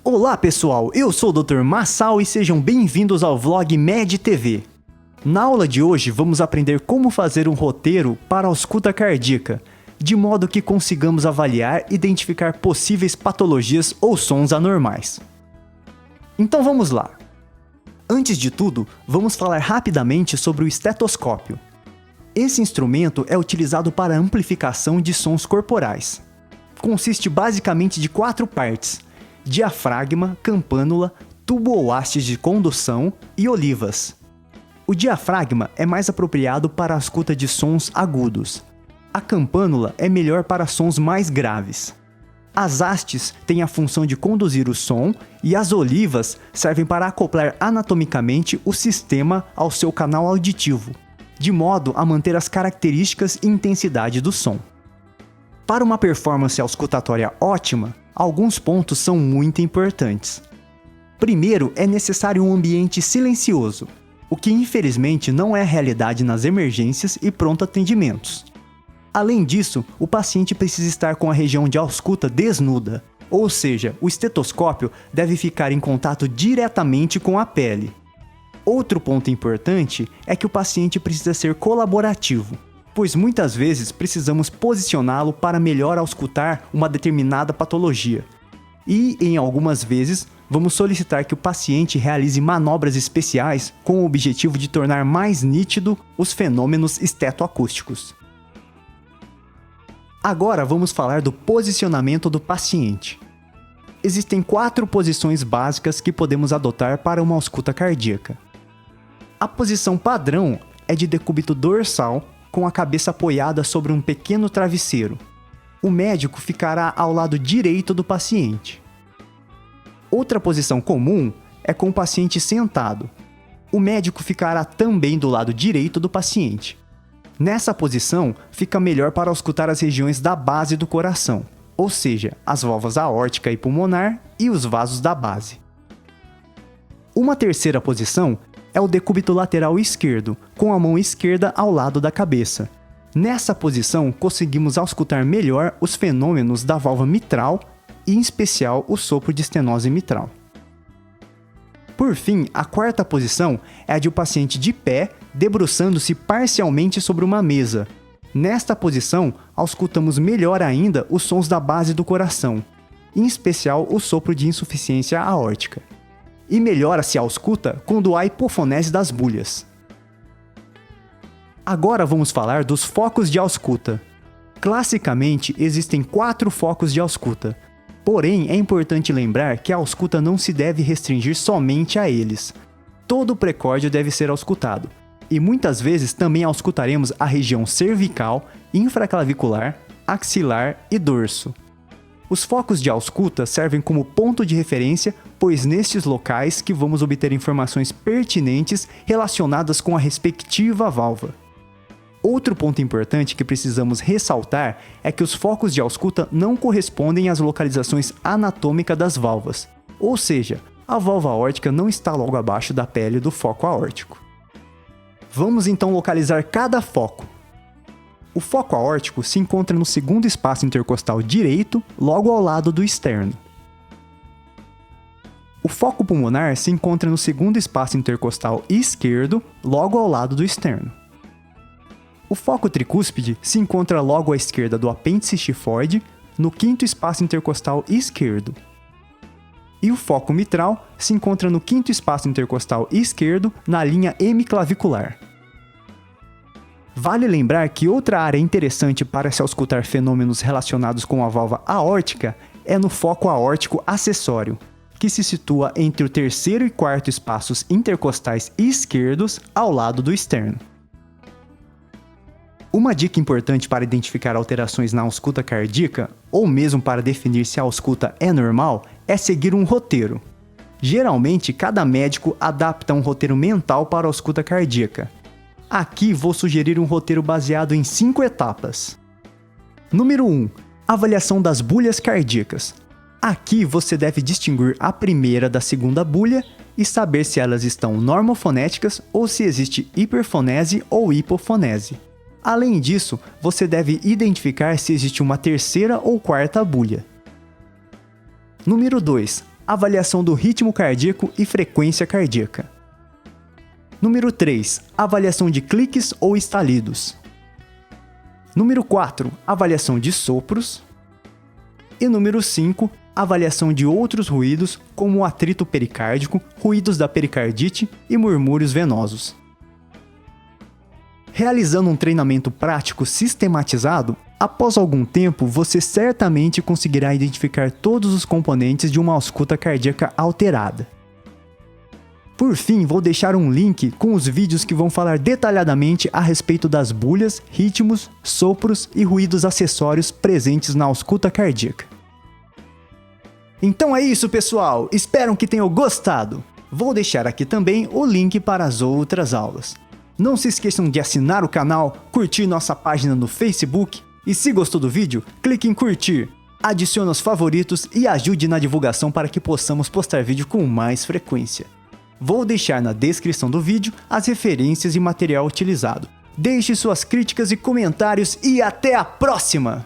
Olá pessoal, eu sou o Dr. Massal e sejam bem-vindos ao vlog Med TV. Na aula de hoje vamos aprender como fazer um roteiro para a ausculta cardíaca, de modo que consigamos avaliar e identificar possíveis patologias ou sons anormais. Então vamos lá. Antes de tudo, vamos falar rapidamente sobre o estetoscópio. Esse instrumento é utilizado para a amplificação de sons corporais. Consiste basicamente de 4 partes: diafragma, campânula, tubo ou hastes de condução e olivas. O diafragma é mais apropriado para a ausculta de sons agudos. A campânula é melhor para sons mais graves. As hastes têm a função de conduzir o som e as olivas servem para acoplar anatomicamente o sistema ao seu canal auditivo, de modo a manter as características e intensidade do som. Para uma performance auscultatória ótima, alguns pontos são muito importantes. Primeiro, é necessário um ambiente silencioso, o que infelizmente não é a realidade nas emergências e pronto atendimentos. Além disso, o paciente precisa estar com a região de ausculta desnuda, ou seja, o estetoscópio deve ficar em contato diretamente com a pele. Outro ponto importante é que o paciente precisa ser colaborativo, pois muitas vezes precisamos posicioná-lo para melhor auscultar uma determinada patologia. E, em algumas vezes, vamos solicitar que o paciente realize manobras especiais com o objetivo de tornar mais nítido os fenômenos estetoacústicos. Agora vamos falar do posicionamento do paciente. Existem 4 posições básicas que podemos adotar para uma ausculta cardíaca. A posição padrão é de decúbito dorsal, com a cabeça apoiada sobre um pequeno travesseiro. O médico ficará ao lado direito do paciente. Outra posição comum é com o paciente sentado. O médico ficará também do lado direito do paciente. Nessa posição, fica melhor para auscultar as regiões da base do coração, ou seja, as válvulas aórtica e pulmonar e os vasos da base. Uma terceira posição é o decúbito lateral esquerdo, com a mão esquerda ao lado da cabeça. Nessa posição, conseguimos auscultar melhor os fenômenos da válvula mitral e, em especial, o sopro de estenose mitral. Por fim, a quarta posição é a de um paciente de pé, debruçando-se parcialmente sobre uma mesa. Nesta posição, auscultamos melhor ainda os sons da base do coração, em especial o sopro de insuficiência aórtica. E melhora-se a ausculta quando há hipofonese das bulhas. Agora vamos falar dos focos de ausculta. Classicamente, existem 4 focos de ausculta. Porém, é importante lembrar que a ausculta não se deve restringir somente a eles. Todo o precórdio deve ser auscultado. E muitas vezes também auscultaremos a região cervical, infraclavicular, axilar e dorso. Os focos de ausculta servem como ponto de referência, pois nestes locais que vamos obter informações pertinentes relacionadas com a respectiva válvula. Outro ponto importante que precisamos ressaltar é que os focos de ausculta não correspondem às localizações anatômicas das válvulas, ou seja, a válvula aórtica não está logo abaixo da pele do foco aórtico. Vamos então localizar cada foco. O foco aórtico se encontra no segundo espaço intercostal direito, logo ao lado do externo. O foco pulmonar se encontra no segundo espaço intercostal esquerdo, logo ao lado do externo. O foco tricúspide se encontra logo à esquerda do apêndice xifoide, no quinto espaço intercostal esquerdo. E o foco mitral se encontra no quinto espaço intercostal esquerdo, na linha hemiclavicular. Vale lembrar que outra área interessante para se auscultar fenômenos relacionados com a válvula aórtica é no foco aórtico acessório, que se situa entre o terceiro e quarto espaços intercostais esquerdos ao lado do externo. Uma dica importante para identificar alterações na ausculta cardíaca, ou mesmo para definir se a ausculta é normal, é seguir um roteiro. Geralmente, cada médico adapta um roteiro mental para a ausculta cardíaca. Aqui vou sugerir um roteiro baseado em 5 etapas. Número 1. Avaliação das bulhas cardíacas. Aqui você deve distinguir a primeira da segunda bulha e saber se elas estão normofonéticas ou se existe hiperfonese ou hipofonese. Além disso, você deve identificar se existe uma terceira ou quarta bulha. Número 2. avaliação do ritmo cardíaco e frequência cardíaca. Número 3, avaliação de cliques ou estalidos. Número 4, avaliação de sopros. E número 5, avaliação de outros ruídos, como o atrito pericárdico, ruídos da pericardite e murmúrios venosos. Realizando um treinamento prático sistematizado, após algum tempo você certamente conseguirá identificar todos os componentes de uma ausculta cardíaca alterada. Por fim, vou deixar um link com os vídeos que vão falar detalhadamente a respeito das bulhas, ritmos, sopros e ruídos acessórios presentes na ausculta cardíaca. Então é isso, pessoal! Espero que tenham gostado! Vou deixar aqui também o link para as outras aulas. Não se esqueçam de assinar o canal, curtir nossa página no Facebook e se gostou do vídeo, clique em curtir, adicione aos favoritos e ajude na divulgação para que possamos postar vídeo com mais frequência. Vou deixar na descrição do vídeo as referências e material utilizado. Deixe suas críticas e comentários e até a próxima!